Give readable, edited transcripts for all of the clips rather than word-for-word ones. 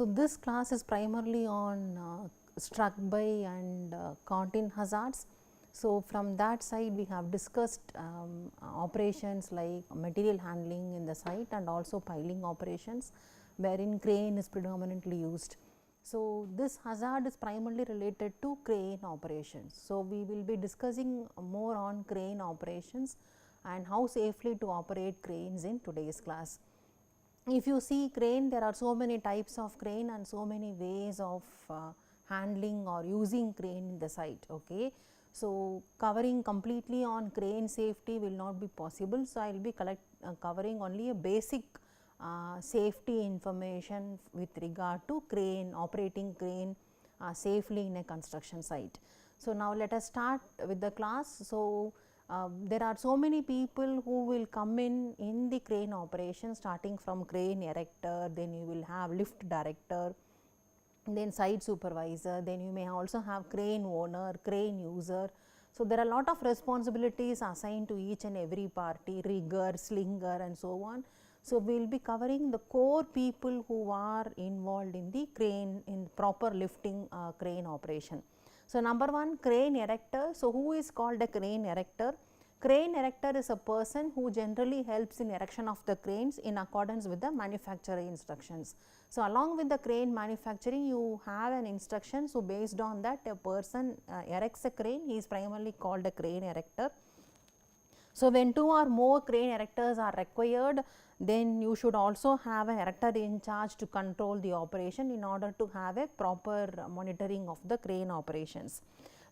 So, this class is primarily on struck by and contain hazards. So, from that side we have discussed operations like material handling in the site and also piling operations, wherein crane is predominantly used. So, this hazard is primarily related to crane operations. So, we will be discussing more on crane operations and how safely to operate cranes in today's class. If you see crane, there are so many types of crane and so many ways of handling or using crane in the site. Okay. So, covering completely on crane safety will not be possible. So, I will be covering only a basic safety information with regard to crane, operating crane safely in a construction site. So, now let us start with the class. So, there are so many people who will come in the crane operation, starting from crane erector, then you will have lift director, then site supervisor, then you may also have crane owner, crane user. So, there are a lot of responsibilities assigned to each and every party, rigger, slinger and so on. So, we will be covering the core people who are involved in the crane, in proper lifting crane operation. So, number one, crane erector. So, who is called a crane erector? Crane erector is a person who generally helps in erection of the cranes in accordance with the manufacturer instructions. So, along with the crane manufacturing, you have an instruction. So, based on that, a person erects a crane, he is primarily called a crane erector. So, when two or more crane erectors are required, then you should also have an erector in charge to control the operation in order to have a proper monitoring of the crane operations.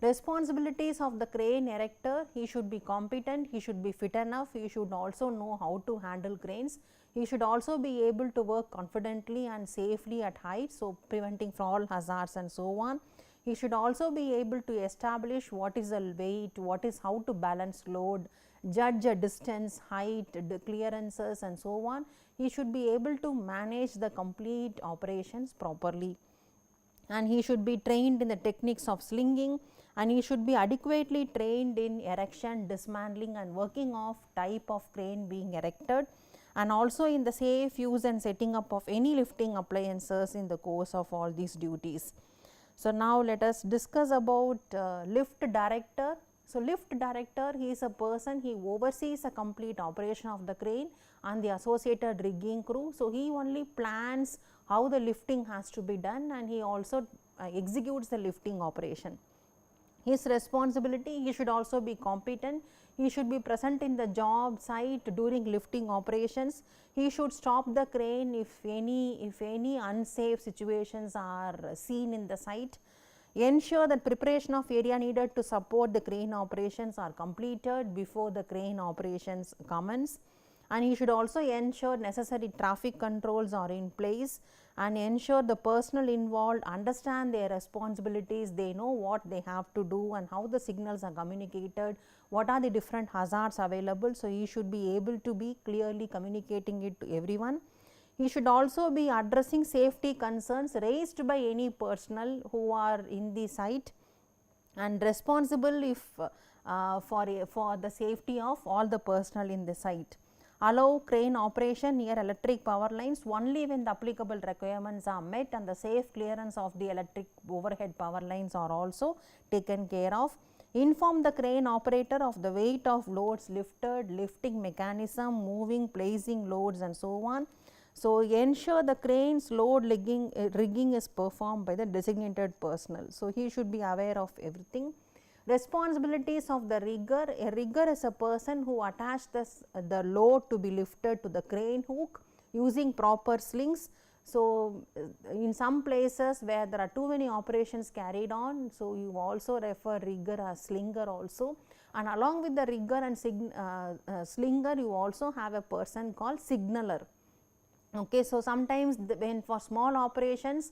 Responsibilities of the crane erector: he should be competent, he should be fit enough, he should also know how to handle cranes, he should also be able to work confidently and safely at height, so preventing fall hazards and so on. He should also be able to establish what is the weight, what is how to balance load, judge a distance, height, clearances and so on. He should be able to manage the complete operations properly, and he should be trained in the techniques of slinging, and he should be adequately trained in erection, dismantling and working of type of crane being erected, and also in the safe use and setting up of any lifting appliances in the course of all these duties. So, now let us discuss about lift director. So, lift director, he is a person, he oversees a complete operation of the crane and the associated rigging crew. So, he only plans how the lifting has to be done, and he also executes the lifting operation. His responsibility: he should also be competent, he should be present in the job site during lifting operations, he should stop the crane if any unsafe situations are seen in the site, ensure that preparation of area needed to support the crane operations are completed before the crane operations commence, and he should also ensure necessary traffic controls are in place and ensure the personnel involved understand their responsibilities, they know what they have to do and how the signals are communicated, what are the different hazards available. So, he should be able to be clearly communicating it to everyone. He should also be addressing safety concerns raised by any personnel who are in the site and responsible if for the safety of all the personnel in the site. Allow crane operation near electric power lines only when the applicable requirements are met and the safe clearance of the electric overhead power lines are also taken care of. Inform the crane operator of the weight of loads lifted, lifting mechanism, moving, placing loads and so on. So, ensure the crane's load rigging is performed by the designated personnel. So, he should be aware of everything. Responsibilities of the rigger: a rigger is a person who attaches the load to be lifted to the crane hook using proper slings. So, in some places where there are too many operations carried on, so you also refer rigger as slinger also, and along with the rigger and slinger you also have a person called signaller. Okay, so, sometimes when for small operations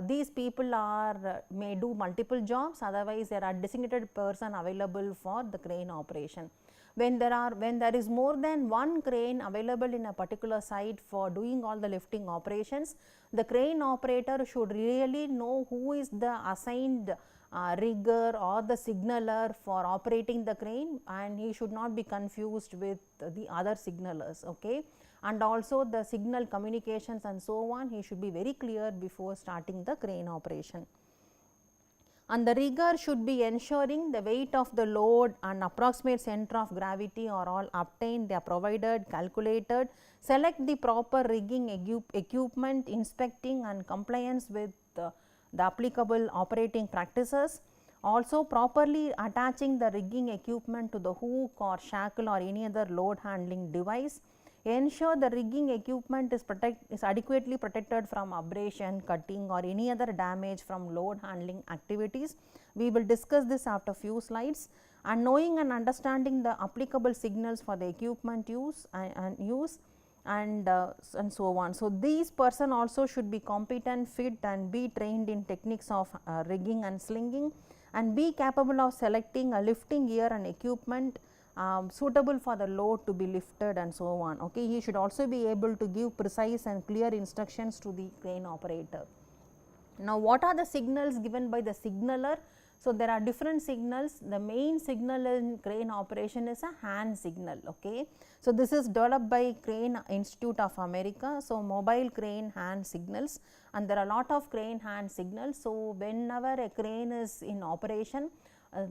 these people are may do multiple jobs, otherwise there are designated person available for the crane operation. When there is more than one crane available in a particular site for doing all the lifting operations, the crane operator should really know who is the assigned rigger or the signaller for operating the crane, and he should not be confused with the other signallers. Okay. and also the signal communications and so on, he should be very clear before starting the crane operation. And the rigor should be ensuring the weight of the load and approximate center of gravity are all obtained, they are provided, calculated, select the proper rigging equipment, inspecting and compliance with the applicable operating practices. Also properly attaching the rigging equipment to the hook or shackle or any other load handling device. Ensure the rigging equipment is adequately protected from abrasion, cutting or any other damage from load handling activities. We will discuss this after few slides. And knowing and understanding the applicable signals for the equipment use and so on. So, these person also should be competent, fit and be trained in techniques of rigging and slinging, and be capable of selecting a lifting gear and equipment suitable for the load to be lifted and so on. Okay. He should also be able to give precise and clear instructions to the crane operator. Now, what are the signals given by the signaler? So, there are different signals. The main signal in crane operation is a hand signal. Okay. So, this is developed by Crane Institute of America. So, mobile crane hand signals, and there are a lot of crane hand signals. So, whenever a crane is in operation,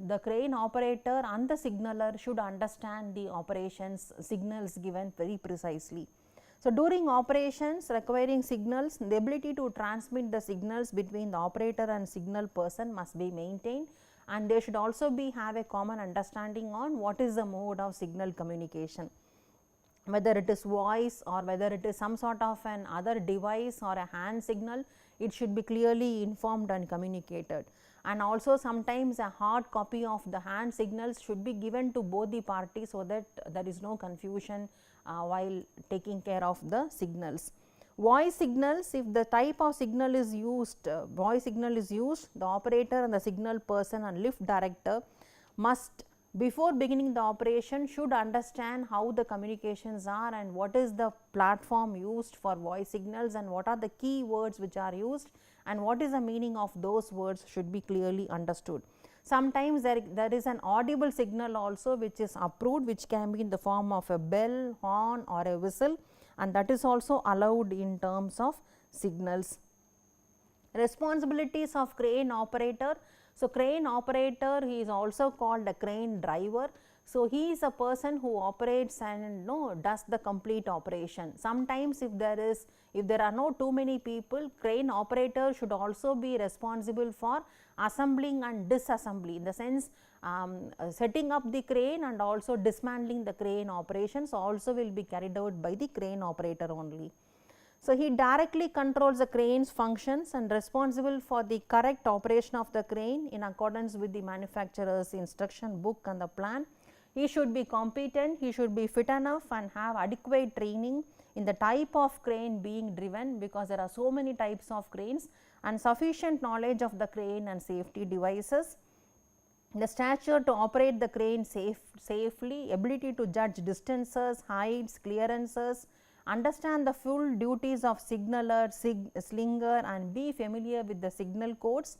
the crane operator and the signaler should understand the operations signals given very precisely. So, during operations requiring signals, the ability to transmit the signals between the operator and signal person must be maintained, and they should also have a common understanding on what is the mode of signal communication, whether it is voice or whether it is some sort of an other device or a hand signal. It should be clearly informed and communicated. And also sometimes a hard copy of the hand signals should be given to both the parties, so that there is no confusion while taking care of the signals. Voice signals, if the type of signal is used, voice signal is used, the operator and the signal person and lift director must, before beginning the operation, should understand how the communications are and what is the platform used for voice signals and what are the key words which are used and what is the meaning of those words should be clearly understood. Sometimes there is an audible signal also which is approved, which can be in the form of a bell, horn or a whistle, and that is also allowed in terms of signals. Responsibilities of crane operator. So, crane operator, he is also called a crane driver. So, he is a person who operates and does the complete operation. Sometimes if there are no too many people, crane operator should also be responsible for assembling and disassembly, in the sense setting up the crane and also dismantling the crane operations also will be carried out by the crane operator only. So, he directly controls the crane's functions and responsible for the correct operation of the crane in accordance with the manufacturer's instruction book and the plan. He should be competent, he should be fit enough and have adequate training in the type of crane being driven, because there are so many types of cranes, and sufficient knowledge of the crane and safety devices. The stature to operate the crane safely, ability to judge distances, heights, clearances, understand the full duties of signaler, slinger and be familiar with the signal codes,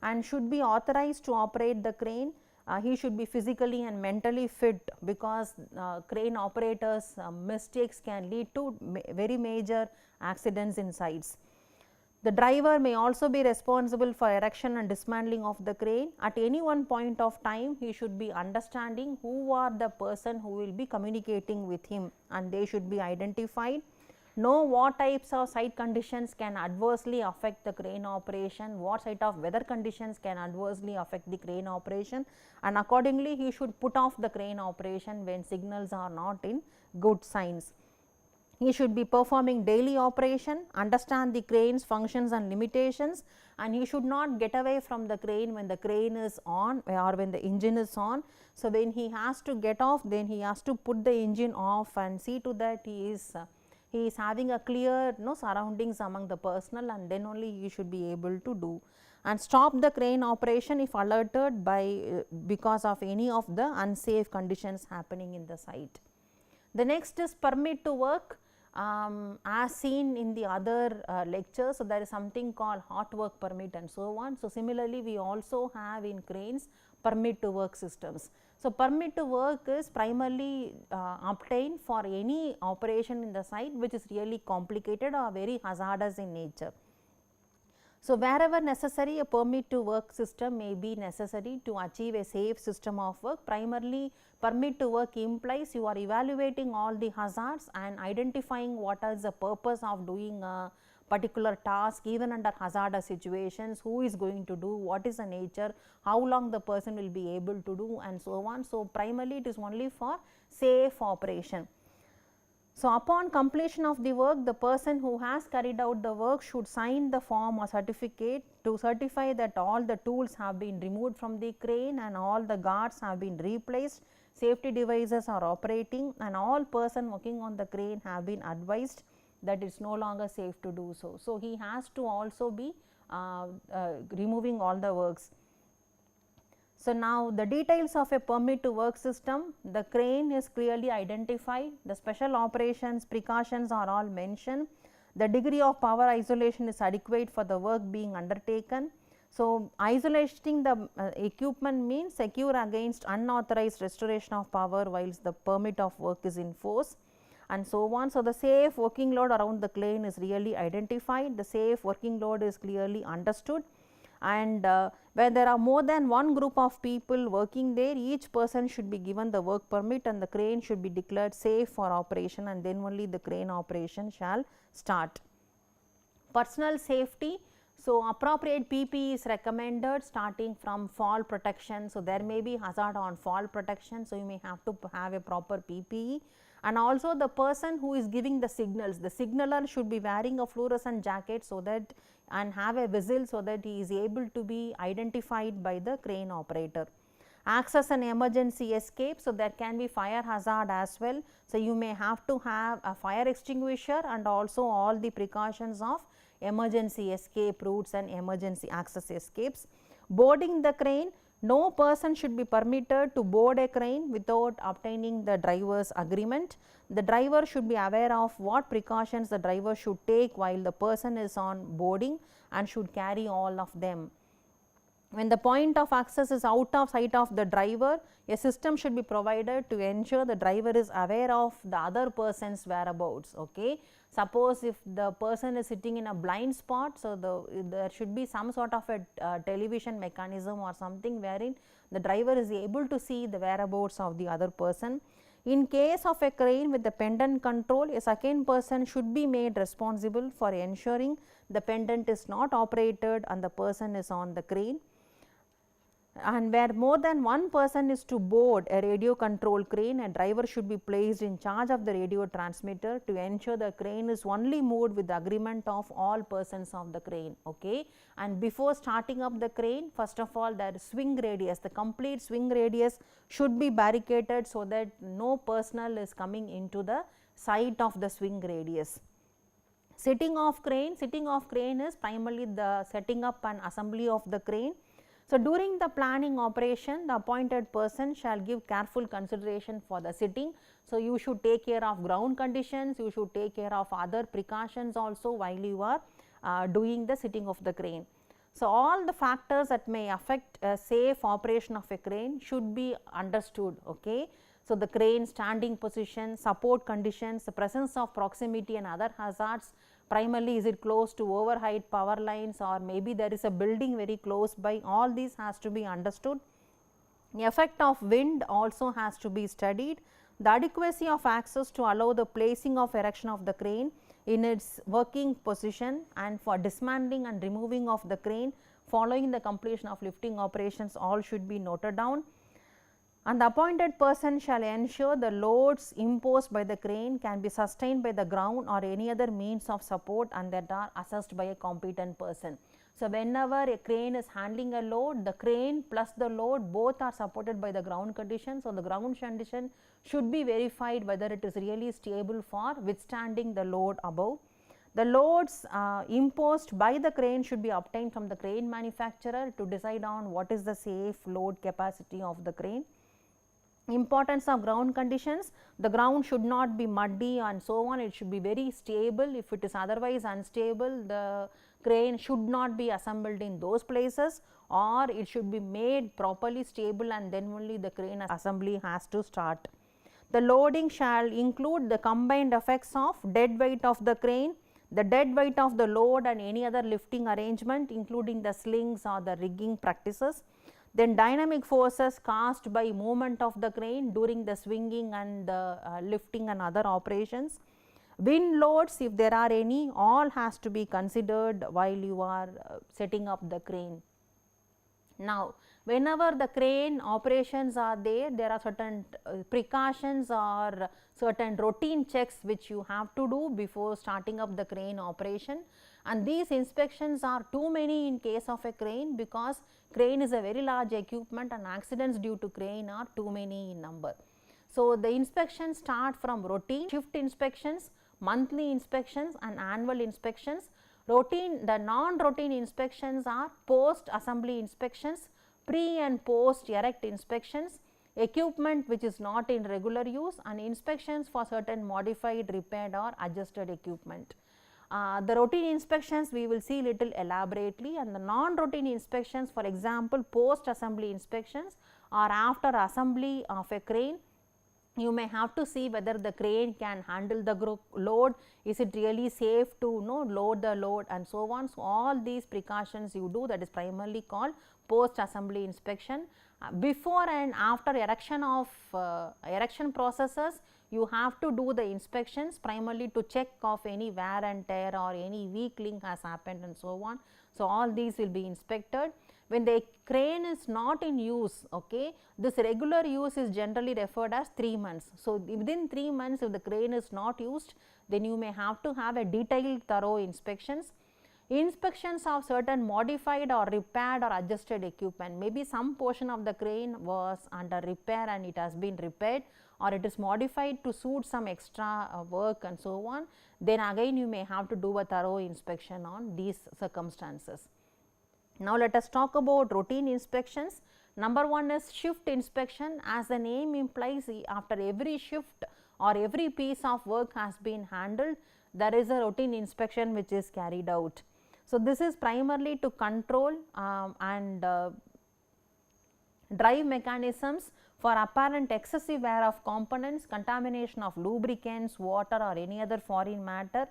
and should be authorized to operate the crane. He should be physically and mentally fit, because crane operators mistakes can lead to very major accidents in sites. The driver may also be responsible for erection and dismantling of the crane. At any one point of time, he should be understanding who are the person who will be communicating with him, and they should be identified. Know what types of site conditions can adversely affect the crane operation, what sort of weather conditions can adversely affect the crane operation, and accordingly he should put off the crane operation when signals are not in good signs. He should be performing daily operation, understand the crane's functions and limitations, and he should not get away from the crane when the crane is on or when the engine is on. So, when he has to get off, then he has to put the engine off and see to that he is having a clear surroundings among the personnel, and then only he should be able to do, and stop the crane operation if alerted by because of any of the unsafe conditions happening in the site. The next is permit to work. As seen in the other lectures, so there is something called hot work permit and so on. So, similarly we also have in cranes permit to work systems. So, permit to work is primarily obtained for any operation in the site which is really complicated or very hazardous in nature. So, wherever necessary, a permit to work system may be necessary to achieve a safe system of work. Primarily, permit to work implies you are evaluating all the hazards and identifying what is the purpose of doing a particular task even under hazardous situations, who is going to do, what is the nature, how long the person will be able to do, and so on. So, primarily it is only for safe operation. So, upon completion of the work, the person who has carried out the work should sign the form or certificate to certify that all the tools have been removed from the crane and all the guards have been replaced, safety devices are operating, and all person working on the crane have been advised that it is no longer safe to do so. So, he has to also be removing all the works. So, now the details of a permit to work system, the crane is clearly identified, the special operations precautions are all mentioned, the degree of power isolation is adequate for the work being undertaken. So, isolating the equipment means secure against unauthorized restoration of power whilst the permit of work is in force, and so on. So, the safe working load around the crane is really identified, the safe working load is clearly understood, and where there are more than one group of people working there, each person should be given the work permit and the crane should be declared safe for operation, and then only the crane operation shall start. Personal safety. So, appropriate PPE is recommended starting from fall protection. So, there may be hazard on fall protection. So, you may have to have a proper PPE, and also the person who is giving the signals, the signaler should be wearing a fluorescent jacket so that and have a whistle so that he is able to be identified by the crane operator. Access and emergency escape. So, there can be fire hazard as well. So, you may have to have a fire extinguisher and also all the precautions of emergency escape routes and emergency access escapes. Boarding the crane. No person should be permitted to board a crane without obtaining the driver's agreement. The driver should be aware of what precautions the driver should take while the person is on boarding and should carry all of them. When the point of access is out of sight of the driver, a system should be provided to ensure the driver is aware of the other person's whereabouts. Okay. Suppose if the person is sitting in a blind spot, so there should be some sort of a television mechanism or something wherein the driver is able to see the whereabouts of the other person. In case of a crane with the pendant control, a second person should be made responsible for ensuring the pendant is not operated and the person is on the crane. And where more than one person is to board a radio control crane, a driver should be placed in charge of the radio transmitter to ensure the crane is only moved with the agreement of all persons of the crane. Okay. And before starting up the crane, first of all their swing radius, the complete swing radius should be barricaded so that no personnel is coming into the sight of the swing radius. Setting of crane is primarily the setting up and assembly of the crane. So, during the planning operation, the appointed person shall give careful consideration for the sitting. So, you should take care of ground conditions, you should take care of other precautions also while you are doing the sitting of the crane. So, all the factors that may affect a safe operation of a crane should be understood. Okay. So, the crane standing position, support conditions, the presence of proximity and other hazards. Primarily, is it close to overhead power lines or maybe there is a building very close by, all these has to be understood. The effect of wind also has to be studied. The adequacy of access to allow the placing of erection of the crane in its working position, and for dismantling and removing of the crane following the completion of lifting operations, all should be noted down. And the appointed person shall ensure the loads imposed by the crane can be sustained by the ground or any other means of support and that are assessed by a competent person. So, whenever a crane is handling a load, the crane plus the load both are supported by the ground condition. So, the ground condition should be verified whether it is really stable for withstanding the load above. The loads imposed by the crane should be obtained from the crane manufacturer to decide on what is the safe load capacity of the crane. Importance of ground conditions: the ground should not be muddy and so on, it should be very stable. If it is otherwise unstable, the crane should not be assembled in those places, or it should be made properly stable and then only the crane assembly has to start. The loading shall include the combined effects of dead weight of the crane, the dead weight of the load and any other lifting arrangement including the slings or the rigging practices. Then dynamic forces caused by movement of the crane during the swinging and the lifting and other operations. Wind loads, if there are any, all has to be considered while you are setting up the crane. Now, whenever the crane operations are there, there are certain precautions or certain routine checks which you have to do before starting up the crane operation, and these inspections are too many in case of a crane, because crane is a very large equipment and accidents due to crane are too many in number. So, the inspections start from routine, shift inspections, monthly inspections and annual inspections. Routine, the non-routine inspections are post assembly inspections, pre and post erect inspections, equipment which is not in regular use, and inspections for certain modified, repaired or adjusted equipment. The routine inspections we will see little elaborately, and the non-routine inspections, for example, post assembly inspections or after assembly of a crane. You may have to see whether the crane can handle the load, is it really safe to load the load and so on. So, all these precautions you do, that is primarily called post assembly inspection. Before and after erection of erection processes, you have to do the inspections primarily to check of any wear and tear or any weak link has happened and so on. So, all these will be inspected. When the crane is not in use, okay, this regular use is generally referred as 3 months. So, within 3 months if the crane is not used, then you may have to have a detailed thorough inspections. Inspections of certain modified or repaired or adjusted equipment, maybe some portion of the crane was under repair and it has been repaired, or it is modified to suit some extra work and so on, then again you may have to do a thorough inspection on these circumstances. Now, let us talk about routine inspections. Number 1 is shift inspection. As the name implies, after every shift or every piece of work has been handled, there is a routine inspection which is carried out. So, this is primarily to control and drive mechanisms for apparent excessive wear of components, contamination of lubricants, water or any other foreign matter,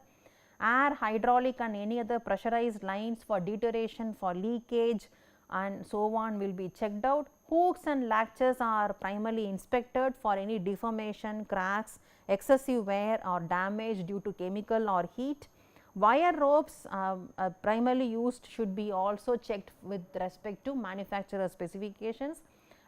air, hydraulic and any other pressurized lines for deterioration, for leakage and so on will be checked out. Hooks and latches are primarily inspected for any deformation, cracks, excessive wear or damage due to chemical or heat. Wire ropes primarily used should be also checked with respect to manufacturer specifications.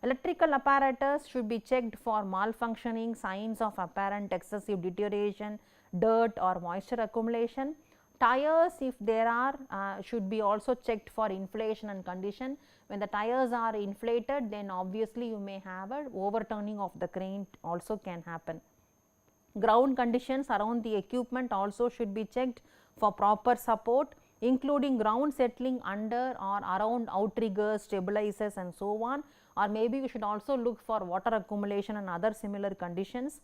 Electrical apparatus should be checked for malfunctioning, signs of apparent excessive deterioration, dirt or moisture accumulation. Tires, if there are, should be also checked for inflation and condition. When the tires are inflated, then obviously you may have a overturning of the crane also can happen. Ground conditions around the equipment also should be checked for proper support, including ground settling under or around outriggers, stabilizers and so on, or maybe we should also look for water accumulation and other similar conditions.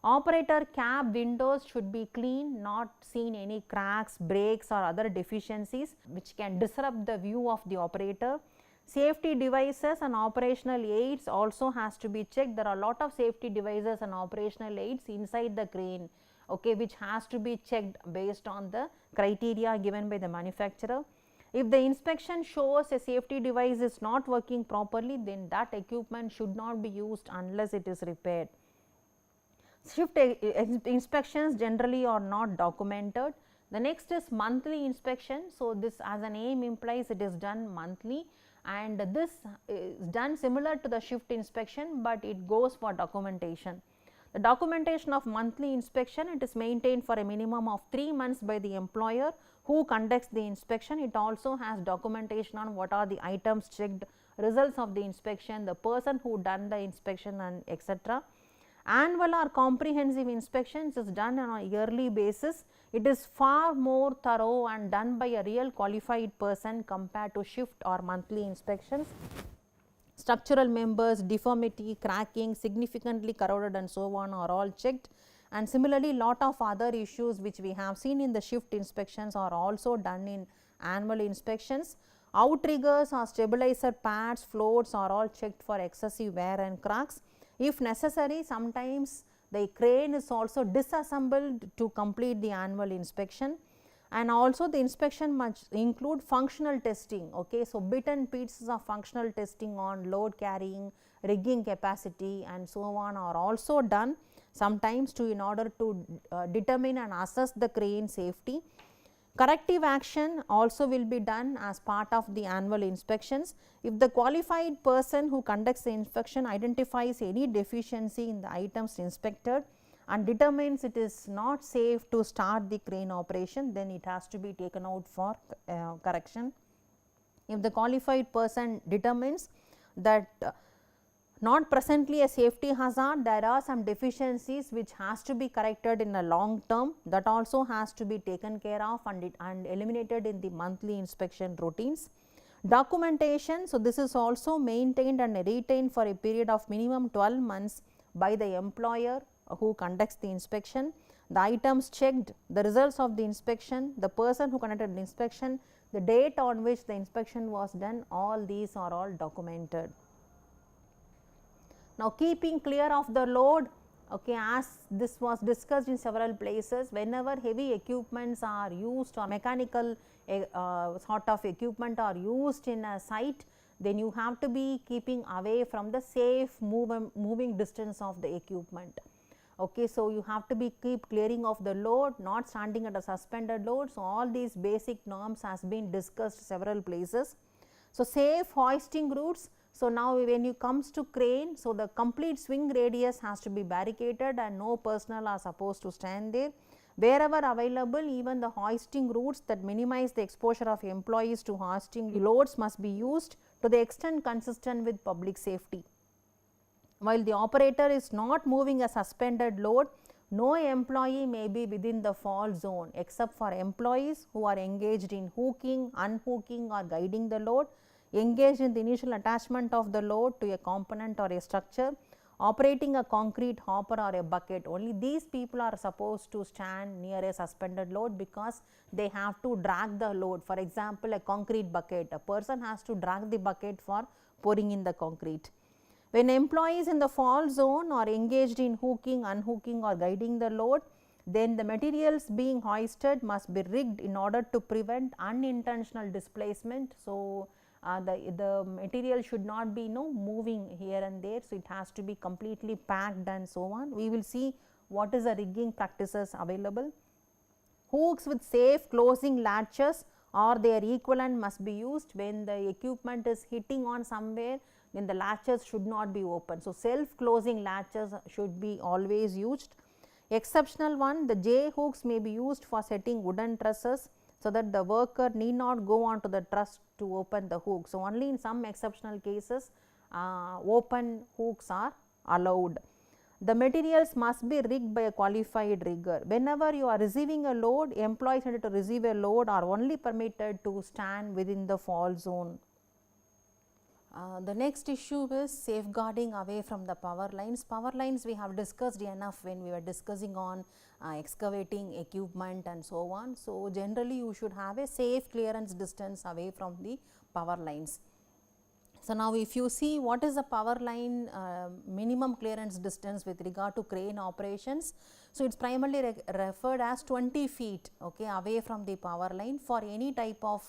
Operator cab windows should be clean, not seen any cracks, breaks or other deficiencies which can disrupt the view of the operator. Safety devices and operational aids also has to be checked. There are a lot of safety devices and operational aids inside the crane, okay, which has to be checked based on the criteria given by the manufacturer. If the inspection shows a safety device is not working properly, then that equipment should not be used unless it is repaired. Shift inspections generally are not documented. The next is monthly inspection. So, this as the name implies, it is done monthly, and this is done similar to the shift inspection, but it goes for documentation. The documentation of monthly inspection, it is maintained for a minimum of 3 months by the employer who conducts the inspection. It also has documentation on what are the items checked, results of the inspection, the person who done the inspection and etc. Annual or comprehensive inspections is done on a yearly basis. It is far more thorough and done by a real qualified person compared to shift or monthly inspections. structural members, deformity, cracking, significantly corroded and so on are all checked. And similarly, lot of other issues which we have seen in the shift inspections are also done in annual inspections. Outriggers or stabilizer pads, floats are all checked for excessive wear and cracks. If necessary, sometimes the crane is also disassembled to complete the annual inspection, and also the inspection must include functional testing. Okay. So, bit and pieces of functional testing on load carrying, rigging capacity and so on are also done sometimes to in order to determine and assess the crane safety. Corrective action also will be done as part of the annual inspections. If the qualified person who conducts the inspection identifies any deficiency in the items inspected and determines it is not safe to start the crane operation, then it has to be taken out for correction. If the qualified person determines that not presently a safety hazard, there are some deficiencies which has to be corrected in a long term, that also has to be taken care of and eliminated in the monthly inspection routines. Documentation, so this is also maintained and retained for a period of minimum 12 months by the employer who conducts the inspection. The items checked, the results of the inspection, the person who conducted the inspection, the date on which the inspection was done, all these are all documented. Now, keeping clear of the load, okay, as this was discussed in several places, whenever heavy equipments are used or mechanical sort of equipment are used in a site, then you have to be keeping away from the safe moving distance of the equipment. Okay, so, you have to be keep clearing of the load, not standing at a suspended load. So, all these basic norms has been discussed several places. So, safe hoisting routes. So, now when you comes to crane, so the complete swing radius has to be barricaded and no personnel are supposed to stand there. Wherever available, even the hoisting routes that minimize the exposure of employees to hoisting loads must be used to the extent consistent with public safety. While the operator is not moving a suspended load, no employee may be within the fall zone except for employees who are engaged in hooking, unhooking or guiding the load, engaged in the initial attachment of the load to a component or a structure, operating a concrete hopper or a bucket. Only these people are supposed to stand near a suspended load because they have to drag the load. For example, a concrete bucket, a person has to drag the bucket for pouring in the concrete. When employees in the fall zone are engaged in hooking, unhooking or guiding the load, then the materials being hoisted must be rigged in order to prevent unintentional displacement. So, the material should not be moving here and there. So, it has to be completely packed and so on. We will see what is the rigging practices available. Hooks with safe closing latches or their equivalent must be used when the equipment is hitting on somewhere, then the latches should not be open. So, self closing latches should be always used. Exceptional one, the J hooks may be used for setting wooden trusses, so that the worker need not go on to the truss to open the hook. So, only in some exceptional cases open hooks are allowed. The materials must be rigged by a qualified rigger. Whenever you are receiving a load, employees needed to receive a load are only permitted to stand within the fall zone. The next issue is safeguarding away from the power lines. Power lines we have discussed enough when we were discussing on excavating equipment and so on. So, generally you should have a safe clearance distance away from the power lines. So, now if you see what is the power line minimum clearance distance with regard to crane operations. So, it is primarily referred as 20 feet okay, away from the power line for any type of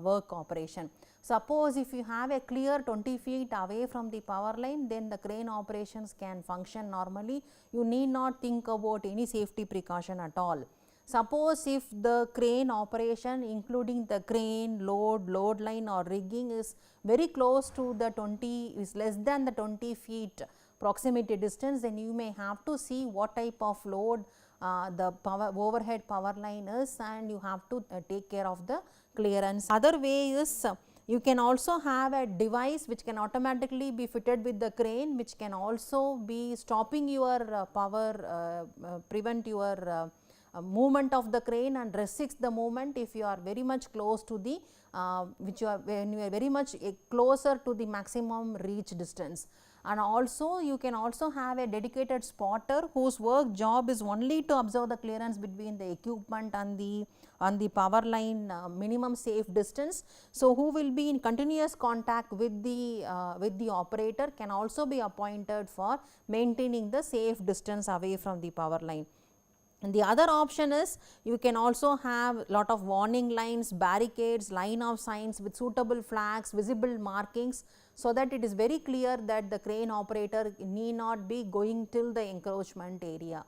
work operation. Suppose if you have a clear 20 feet away from the power line, then the crane operations can function normally. You need not think about any safety precaution at all. Suppose if the crane operation including the crane, load line or rigging is very close to the 20 is less than the 20 feet proximity distance, then you may have to see what type of load the overhead power line is, and you have to take care of the clearance. Other way is you can also have a device which can automatically be fitted with the crane, which can also be stopping your power, prevent your movement of the crane and restricts the movement if you are very much close to the when you are very much closer to the maximum reach distance. And also you can also have a dedicated spotter whose work job is only to observe the clearance between the equipment and the power line minimum safe distance. So, who will be in continuous contact with the operator can also be appointed for maintaining the safe distance away from the power line. And the other option is you can also have lot of warning lines, barricades, line of signs with suitable flags, visible markings, so that it is very clear that the crane operator need not be going till the encroachment area.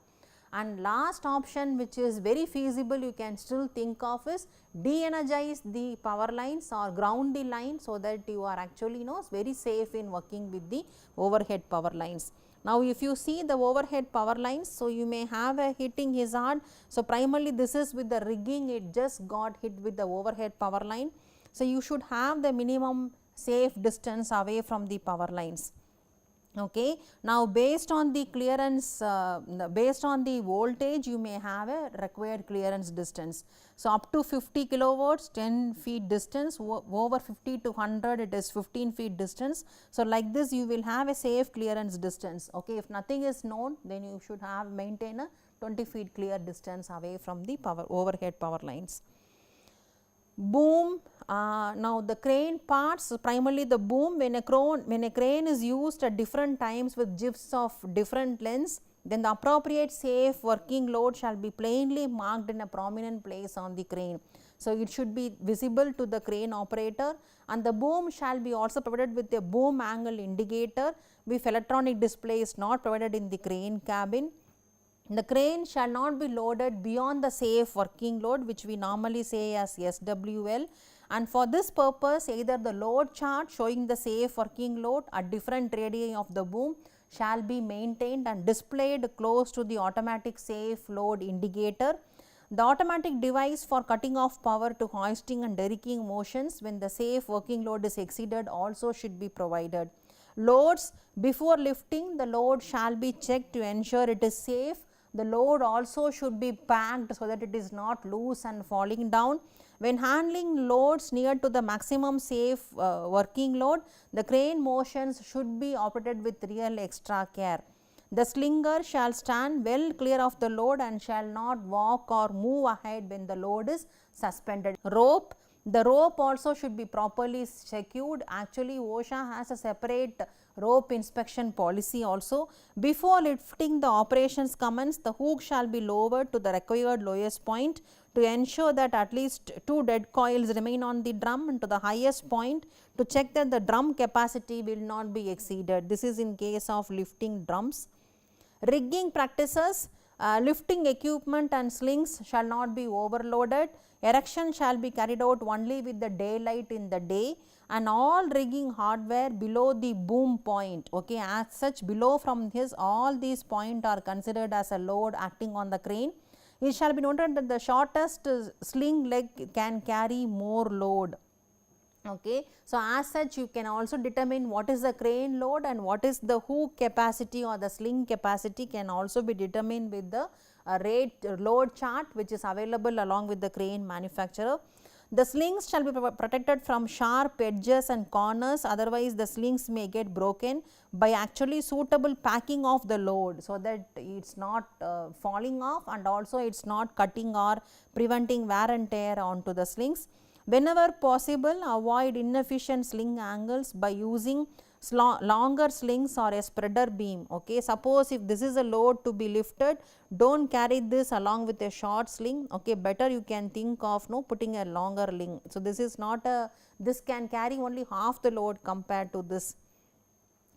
And last option, which is very feasible, you can still think of, is de-energize the power lines or ground the line, so that you are actually very safe in working with the overhead power lines. Now, if you see the overhead power lines, so you may have a hitting hazard. So, primarily this is with the rigging, it just got hit with the overhead power line. So, you should have the minimum safe distance away from the power lines. Okay. Now, based on the clearance, based on the voltage, you may have a required clearance distance. So, up to 50 kilovolts 10 feet distance, over 50 to 100 it is 15 feet distance. So, like this you will have a safe clearance distance. Okay. If nothing is known, then you should have maintain a 20 feet clear distance away from the overhead power lines. Boom. Now, the crane parts, primarily the boom, when a crane is used at different times with jibs of different lengths, then the appropriate safe working load shall be plainly marked in a prominent place on the crane. So, it should be visible to the crane operator, and the boom shall be also provided with a boom angle indicator if electronic display is not provided in the crane cabin. The crane shall not be loaded beyond the safe working load, which we normally say as SWL, and for this purpose either the load chart showing the safe working load at different radii of the boom shall be maintained and displayed close to the automatic safe load indicator. The automatic device for cutting off power to hoisting and derricking motions when the safe working load is exceeded also should be provided. Loads, before lifting, the load shall be checked to ensure it is safe. The load also should be packed so that it is not loose and falling down. When handling loads near to the maximum safe working load, the crane motions should be operated with real extra care. The slinger shall stand well clear of the load and shall not walk or move ahead when the load is suspended. Rope, the rope also should be properly secured. Actually, OSHA has a separate rope inspection policy also. Before lifting the operations commence, the hook shall be lowered to the required lowest point to ensure that at least 2 dead coils remain on the drum, and to the highest point to check that the drum capacity will not be exceeded. This is in case of lifting drums. Rigging practices, lifting equipment and slings shall not be overloaded. Erection shall be carried out only with the daylight in the day, and all rigging hardware below the boom point. Okay, as such, below from his all these points are considered as a load acting on the crane. It shall be noted that the shortest sling leg can carry more load. Okay. So, as such you can also determine what is the crane load and what is the hook capacity or the sling capacity can also be determined with the load chart, which is available along with the crane manufacturer. The slings shall be protected from sharp edges and corners, otherwise the slings may get broken by actually suitable packing of the load, so that it is not falling off and also it is not cutting or preventing wear and tear onto the slings. Whenever possible, avoid inefficient sling angles by using longer slings or a spreader beam. Okay. Suppose if this is a load to be lifted, do not carry this along with a short sling. Okay. Better you can think of putting a longer link. So, this is not a, this can carry only half the load compared to this.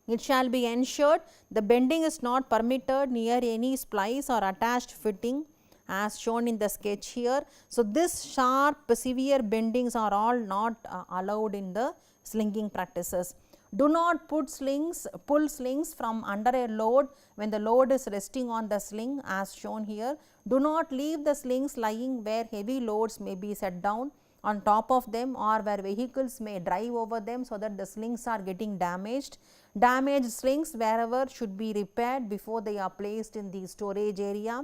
It shall be ensured the bending is not permitted near any splice or attached fitting as shown in the sketch here. So, this sharp severe bendings are all not allowed in the slinging practices. Do not pull slings from under a load when the load is resting on the sling as shown here. Do not leave the slings lying where heavy loads may be set down on top of them or where vehicles may drive over them, so that the slings are getting damaged. Damaged slings wherever should be repaired before they are placed in the storage area.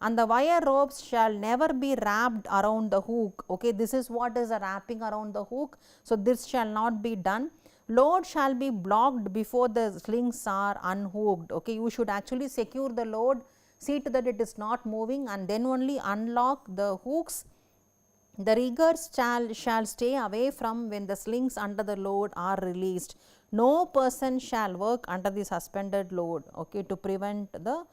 and the wire ropes shall never be wrapped around the hook. Okay, this is what is a wrapping around the hook. So, this shall not be done. Load shall be blocked before the slings are unhooked. Okay, you should actually secure the load, see to that it is not moving, and then only unlock the hooks. The riggers shall stay away from when the slings under the load are released. No person shall work under the suspended load, okay, to prevent the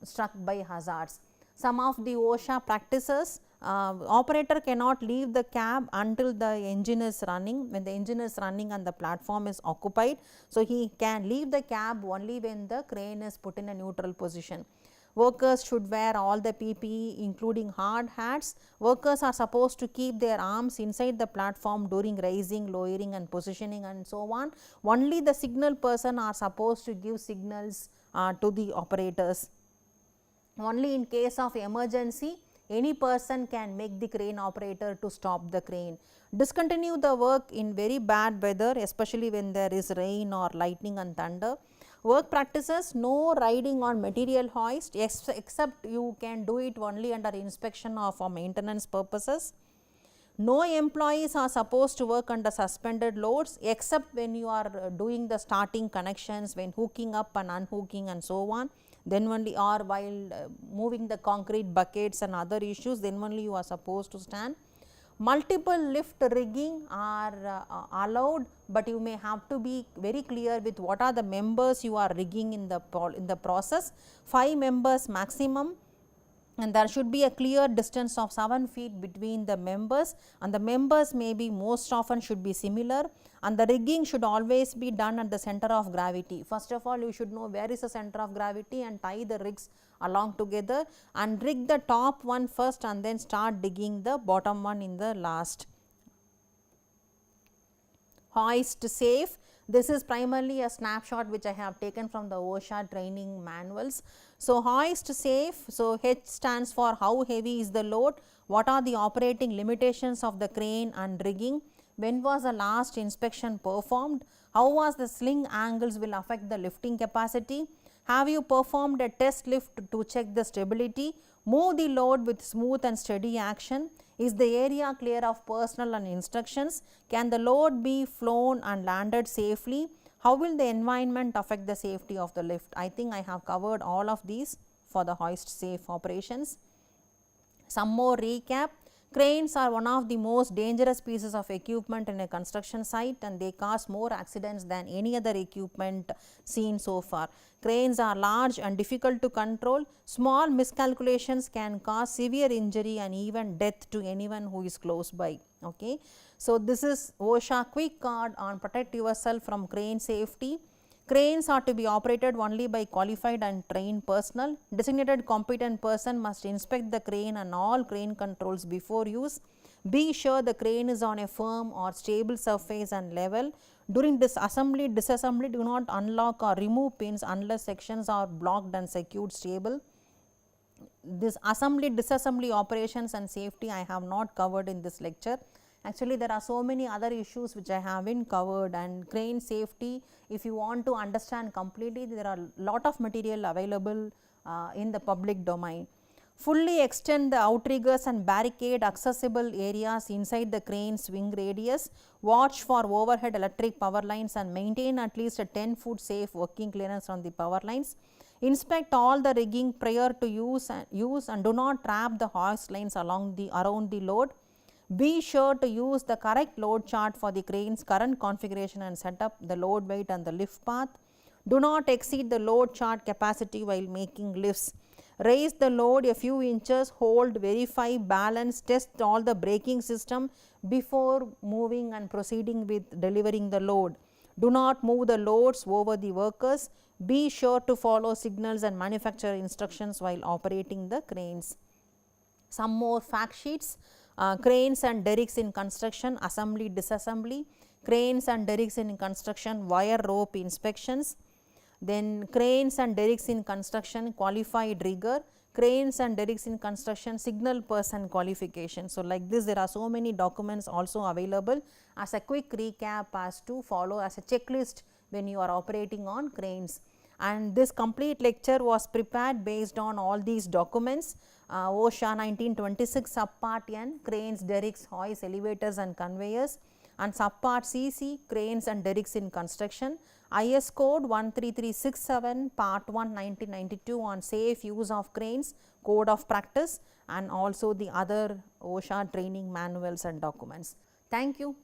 struck by hazards. Some of the OSHA practices, operator cannot leave the cab until the engine is running. When the engine is running and the platform is occupied, so he can leave the cab only when the crane is put in a neutral position. Workers should wear all the PPE including hard hats. Workers are supposed to keep their arms inside the platform during raising, lowering and positioning and so on. Only the signal person are supposed to give signals to the operators. Only in case of emergency, any person can make the crane operator to stop the crane. Discontinue the work in very bad weather, especially when there is rain or lightning and thunder. Work practices, no riding on material hoist, except you can do it only under inspection or for maintenance purposes. No employees are supposed to work under suspended loads, except when you are doing the starting connections, when hooking up and unhooking and so on, then only, or while moving the concrete buckets and other issues, then only you are supposed to stand. Multiple lift rigging are allowed, but you may have to be very clear with what are the members you are rigging in the process. 5 members maximum, and there should be a clear distance of 7 feet between the members, and the members may be most often should be similar, and the rigging should always be done at the center of gravity. First of all, you should know where is the center of gravity and tie the rigs along together, and rig the top one first and then start digging the bottom one in the last. Hoist safe. This is primarily a snapshot which I have taken from the OSHA training manuals. So, hoist safe. So, H stands for how heavy is the load, what are the operating limitations of the crane and rigging, when was the last inspection performed, how was the sling angles will affect the lifting capacity, have you performed a test lift to check the stability, move the load with smooth and steady action, is the area clear of personnel and instructions, can the load be flown and landed safely, how will the environment affect the safety of the lift. I think I have covered all of these for the hoist safe operations. Some more recap. Cranes are one of the most dangerous pieces of equipment in a construction site, and they cause more accidents than any other equipment seen so far. Cranes are large and difficult to control. Small miscalculations can cause severe injury and even death to anyone who is close by. Okay. So, this is OSHA quick card on protect yourself from crane safety. Cranes are to be operated only by qualified and trained personnel. Designated competent person must inspect the crane and all crane controls before use. Be sure the crane is on a firm or stable surface and level. During disassembly, do not unlock or remove pins unless sections are blocked and secured stable. This assembly, disassembly operations and safety I have not covered in this lecture. Actually, there are so many other issues which I haven't covered, and crane safety, if you want to understand completely, there are lot of material available in the public domain. Fully extend the outriggers and barricade accessible areas inside the crane swing radius. Watch for overhead electric power lines and maintain at least a 10-foot safe working clearance on the power lines. Inspect all the rigging prior to use and do not trap the hoist lines around the load. Be sure to use the correct load chart for the crane's current configuration and set up the load weight and the lift path. Do not exceed the load chart capacity while making lifts. Raise the load a few inches, hold, verify, balance, test all the braking system before moving and proceeding with delivering the load. Do not move the loads over the workers. Be sure to follow signals and manufacturer instructions while operating the cranes. Some more fact sheets. Cranes and derricks in construction, assembly, disassembly, cranes and derricks in construction, wire rope inspections, then cranes and derricks in construction, qualified rigger, cranes and derricks in construction, signal person qualification. So, like this there are so many documents also available as a quick recap as to follow as a checklist when you are operating on cranes. and this complete lecture was prepared based on all these documents, OSHA 1926 subpart N, cranes, derricks, hoists, elevators and conveyors, and subpart CC, cranes and derricks in construction, IS code 13367 part 1 1992 on safe use of cranes, code of practice, and also the other OSHA training manuals and documents. Thank you.